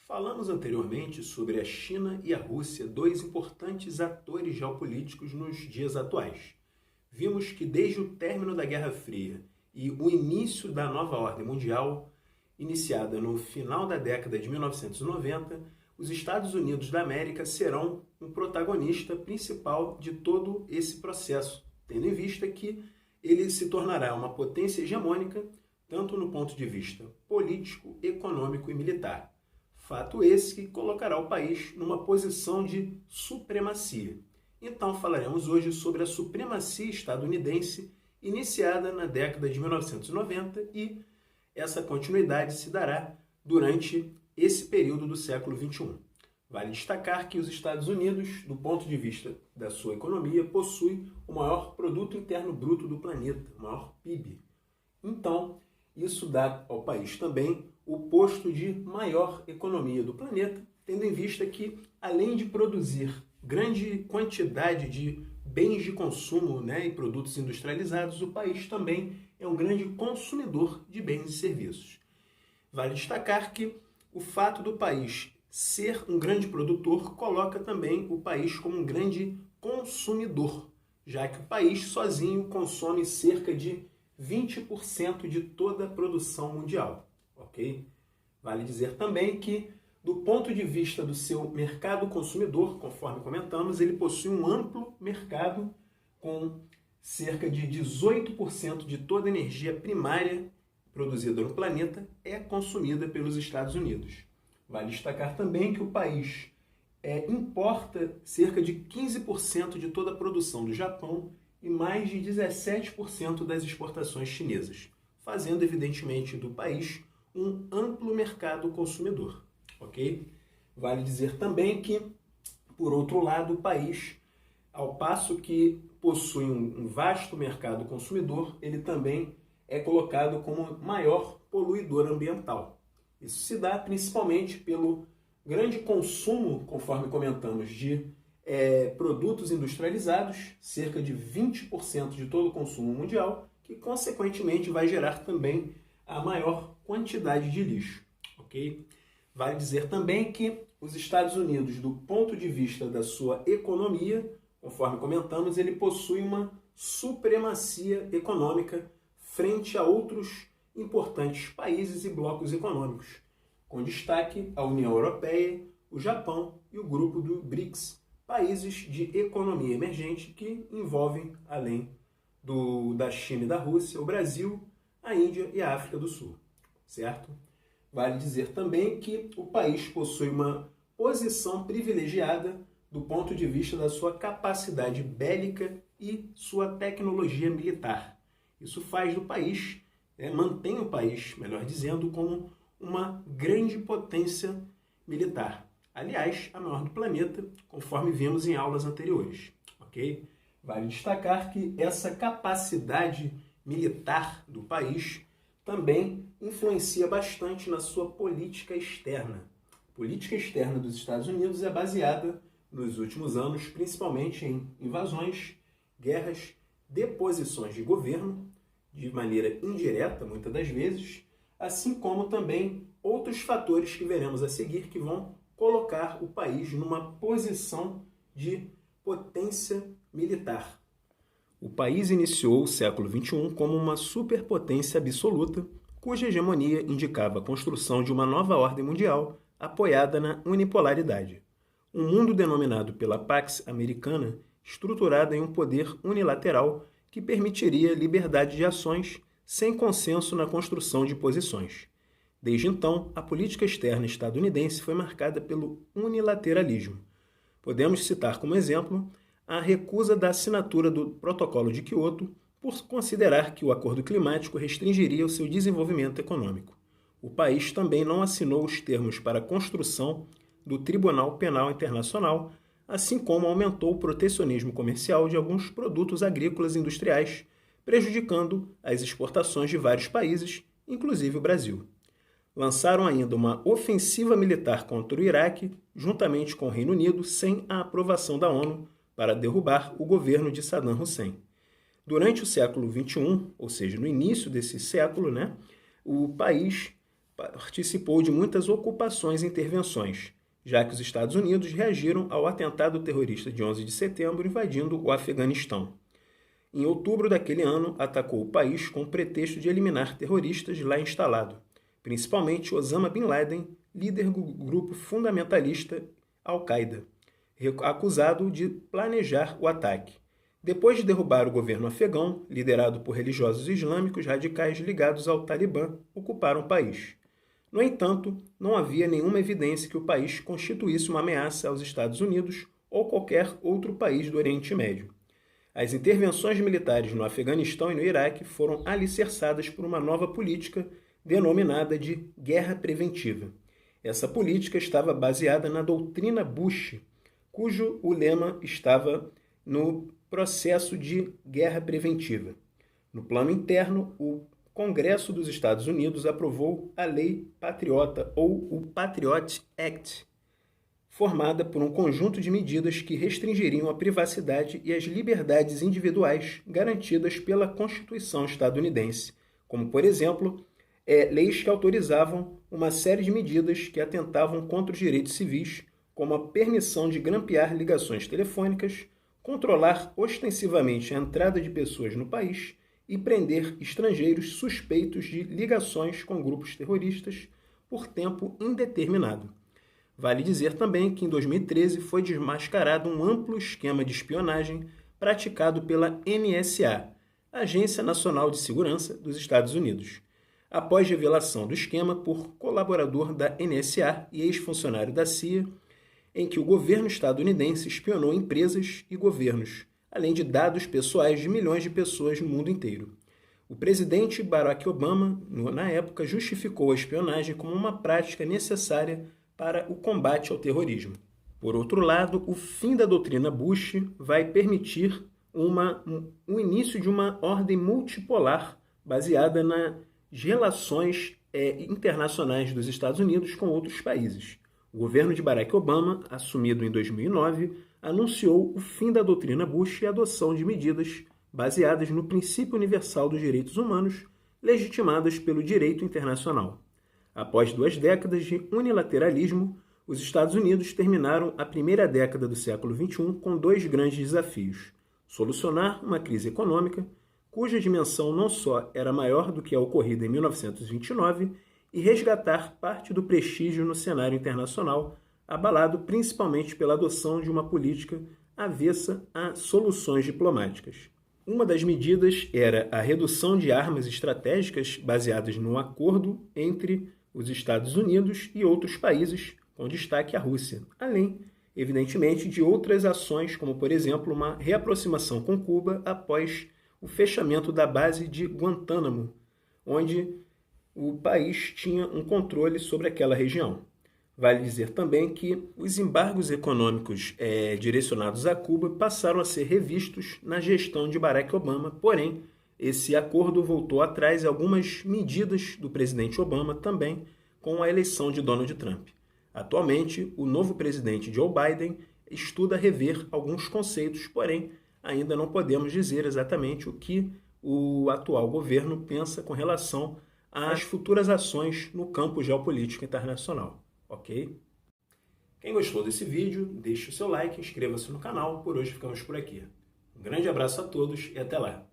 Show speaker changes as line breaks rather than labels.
Falamos anteriormente sobre a China e a Rússia, dois importantes atores geopolíticos nos dias atuais. Vimos que desde o término da Guerra Fria e o início da nova ordem mundial, iniciada no final da década de 1990, os Estados Unidos da América serão um protagonista principal de todo esse processo, tendo em vista que ele se tornará uma potência hegemônica, tanto no ponto de vista político, econômico e militar. Fato esse que colocará o país numa posição de supremacia. Então falaremos hoje sobre a supremacia estadunidense iniciada na década de 1990 e essa continuidade se dará durante esse período do século XXI. Vale destacar que os Estados Unidos, do ponto de vista da sua economia, possui o maior produto interno bruto do planeta, o maior PIB. Então, isso dá ao país também o posto de maior economia do planeta, tendo em vista que, além de produzir grande quantidade de bens de consumo, e produtos industrializados, o país também é um grande consumidor de bens e serviços. Vale destacar que o fato do país ser um grande produtor coloca também o país como um grande consumidor, já que o país sozinho consome cerca de 20% de toda a produção mundial. Ok? Vale dizer também que, do ponto de vista do seu mercado consumidor, conforme comentamos, ele possui um amplo mercado com cerca de 18% de toda a energia primária produzida no planeta é consumida pelos Estados Unidos. Vale destacar também que o país importa cerca de 15% de toda a produção do Japão e mais de 17% das exportações chinesas, fazendo evidentemente do país um amplo mercado consumidor, ok? Vale dizer também que, por outro lado, o país, ao passo que possui um vasto mercado consumidor, ele também é colocado como maior poluidor ambiental. Isso se dá principalmente pelo grande consumo, conforme comentamos, de produtos industrializados, cerca de 20% de todo o consumo mundial, que consequentemente vai gerar também a maior quantidade de lixo. Ok? Vale dizer também que os Estados Unidos, do ponto de vista da sua economia, conforme comentamos, ele possui uma supremacia econômica frente a outros importantes países e blocos econômicos, com destaque a União Europeia, o Japão e o grupo do BRICS, países de economia emergente que envolvem, além da China e da Rússia, o Brasil, a Índia e a África do Sul, certo? Vale dizer também que o país possui uma posição privilegiada do ponto de vista da sua capacidade bélica e sua tecnologia militar. Isso faz do país, mantém o país, melhor dizendo, como uma grande potência militar. Aliás, a maior do planeta, conforme vimos em aulas anteriores. Ok? Vale destacar que essa capacidade militar do país também influencia bastante na sua política externa. A política externa dos Estados Unidos é baseada, nos últimos anos, principalmente em invasões, guerras, deposições de governo, de maneira indireta, muitas das vezes, assim como também outros fatores que veremos a seguir que vão colocar o país numa posição de potência militar. O país iniciou o século XXI como uma superpotência absoluta, cuja hegemonia indicava a construção de uma nova ordem mundial apoiada na unipolaridade. Um mundo denominado pela Pax Americana, estruturada em um poder unilateral que permitiria liberdade de ações sem consenso na construção de posições. Desde então, a política externa estadunidense foi marcada pelo unilateralismo. Podemos citar como exemplo a recusa da assinatura do Protocolo de Quioto por considerar que o acordo climático restringiria o seu desenvolvimento econômico. O país também não assinou os termos para a construção do Tribunal Penal Internacional, assim como aumentou o protecionismo comercial de alguns produtos agrícolas e industriais, prejudicando as exportações de vários países, inclusive o Brasil. Lançaram ainda uma ofensiva militar contra o Iraque, juntamente com o Reino Unido, sem a aprovação da ONU, para derrubar o governo de Saddam Hussein. Durante o século XXI, ou seja, no início desse século, o país participou de muitas ocupações e intervenções, já que os Estados Unidos reagiram ao atentado terrorista de 11 de setembro invadindo o Afeganistão. Em outubro daquele ano, atacou o país com o pretexto de eliminar terroristas lá instalado, principalmente Osama Bin Laden, líder do grupo fundamentalista Al-Qaeda, acusado de planejar o ataque. Depois de derrubar o governo afegão, liderado por religiosos islâmicos radicais ligados ao Talibã, ocuparam o país. No entanto, não havia nenhuma evidência que o país constituísse uma ameaça aos Estados Unidos ou qualquer outro país do Oriente Médio. As intervenções militares no Afeganistão e no Iraque foram alicerçadas por uma nova política denominada de guerra preventiva. Essa política estava baseada na doutrina Bush, cujo o lema estava no processo de guerra preventiva. No plano interno, o Congresso dos Estados Unidos aprovou a Lei Patriota, ou o Patriot Act, formada por um conjunto de medidas que restringiriam a privacidade e as liberdades individuais garantidas pela Constituição estadunidense, como, por exemplo, leis que autorizavam uma série de medidas que atentavam contra os direitos civis, como a permissão de grampear ligações telefônicas, controlar ostensivamente a entrada de pessoas no país e prender estrangeiros suspeitos de ligações com grupos terroristas por tempo indeterminado. Vale dizer também que em 2013 foi desmascarado um amplo esquema de espionagem praticado pela NSA, Agência Nacional de Segurança dos Estados Unidos, após revelação do esquema por colaborador da NSA e ex-funcionário da CIA, em que o governo estadunidense espionou empresas e governos, além de dados pessoais de milhões de pessoas no mundo inteiro. O presidente Barack Obama, na época, justificou a espionagem como uma prática necessária para o combate ao terrorismo. Por outro lado, o fim da doutrina Bush vai permitir o início de uma ordem multipolar baseada nas relações internacionais dos Estados Unidos com outros países. O governo de Barack Obama, assumido em 2009, anunciou o fim da doutrina Bush e a adoção de medidas baseadas no princípio universal dos direitos humanos, legitimadas pelo direito internacional. Após 2 décadas de unilateralismo, os Estados Unidos terminaram a primeira década do século XXI com 2 grandes desafios: solucionar uma crise econômica, cuja dimensão não só era maior do que a ocorrida em 1929, e resgatar parte do prestígio no cenário internacional, abalado principalmente pela adoção de uma política avessa a soluções diplomáticas. Uma das medidas era a redução de armas estratégicas baseadas num acordo entre os Estados Unidos e outros países, com destaque à Rússia, além, evidentemente, de outras ações, como, por exemplo, uma reaproximação com Cuba após o fechamento da base de Guantánamo, onde o país tinha um controle sobre aquela região. Vale dizer também que os embargos econômicos direcionados a Cuba passaram a ser revistos na gestão de Barack Obama, porém, esse acordo voltou atrás e algumas medidas do presidente Obama também com a eleição de Donald Trump. Atualmente, o novo presidente Joe Biden estuda rever alguns conceitos, porém, ainda não podemos dizer exatamente o que o atual governo pensa com relação às futuras ações no campo geopolítico internacional. Ok? Quem gostou desse vídeo, deixe o seu like e inscreva-se no canal. Por hoje ficamos por aqui. Um grande abraço a todos e até lá!